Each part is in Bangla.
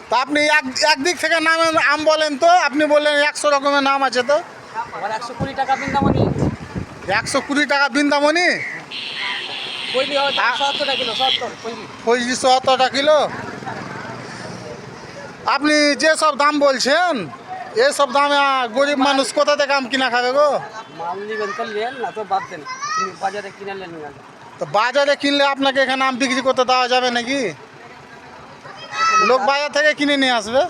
তা আপনি একদিক থেকে নাম আম বলেন তো, আপনি বললেন 100 রকমের নাম আছে তো। আবার 120 টাকা বৃন্দাবনী। 120 টাকা বৃন্দাবনী, পইলি হয় 70 টাকা কিলো, 70 পইলি। 75 টাকা কিলো। আপনি যে সব দাম বলছেন, এসব দামে গরিব মানুষ কোথা থেকে আম কিনা খাবে গো? মাল নিবেন তো নেন, না তো বাদ দেন। তুমি বাজারে কিনে নেন না। তো বাজারে কিনলে আপনাকে এখানে আম বিক্রি করতে দেওয়া যাবে নাকি? লোক বাজার থেকে কিনে নিয়ে আসবে।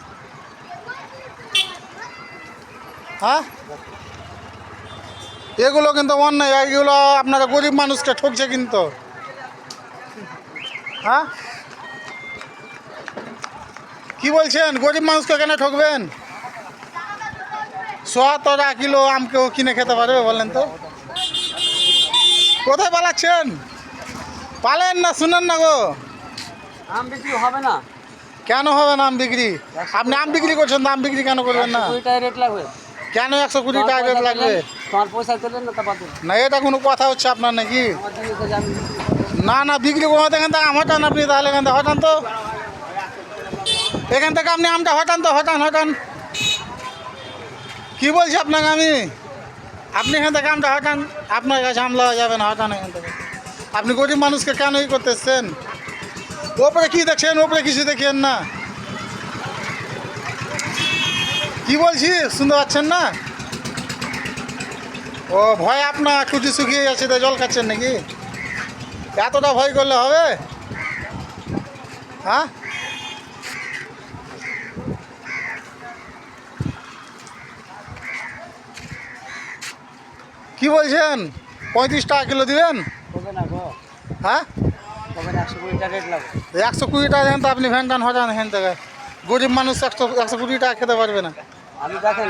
হ্যাঁ, এগুলো কিন্তু অন্যায়, এগুলো আপনারা গরিব মানুষকে ঠকছে কিন্তু। হ্যাঁ, কি বলছেন? গরিব মানুষকে কেন ঠকবেন? ৭০ টাকা কিলো আম কেউ কিনে খেতে পারবে বলেন তো? কোথায় পালাচ্ছেন? পালেন না, শুনেন না গো। আম বিক্রি হবে না। কেন হবে না আম বিক্রি? আপনি আম বিক্রি করছেন, দাম বিক্রি কেন করবেন না? 120 টাকা রেট লাগবে। কেন 120 টাকা রেট লাগবে? তোমার পয়সা দিলেন না তা বাদ দেন। না, এটা কোনো কথা হচ্ছে আপনার নাকি? আমার জিনিস আছে, আমি বিক্রি করবো। না না, বিক্রি করতে এখান থেকে আম হটান আপনি, তাহলে এখান থেকে হটান তো। এখান থেকে আপনি আমটা হটান তো, হটান হটান। কি বলছি আপনাকে আমি? আপনি এখান থেকে আমটা হটান, আপনার কাছে আম লওয়া যাবে না, হটান এখান থেকে। আপনি গরিব মানুষকে কেন ই করতেছেন? ওপরে কি দেখছেন? ওপরে কিছু দেখেন না। কি বলছি শুনতে পাচ্ছেন না? ও ভয় আপনার টুটি শুকিয়ে যাচ্ছে, তাই জল খাচ্ছেন নাকি? এতটা ভয় করলে হবে? হ্যাঁ, কি বলছেন? 35 টাকা কিলো দিবেন? হবে না গো, হ্যাঁ, হবে না। 120 টাকা রেট লাগবে। 120 টাকা দেন তো, আপনি ভ্যান টান হটান এখান থেকে। গরিব মানুষ 120 টাকা খেতে পারবে না। আমি দেখেন,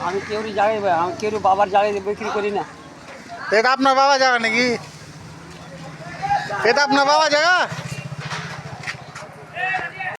আমি কেউরি জায়গায়, আমি কেউরি বাবার জায়গায় বিক্রি করি না। এটা আপনার বাবা জায়গা নাকি? এটা আপনার বাবা জায়গা?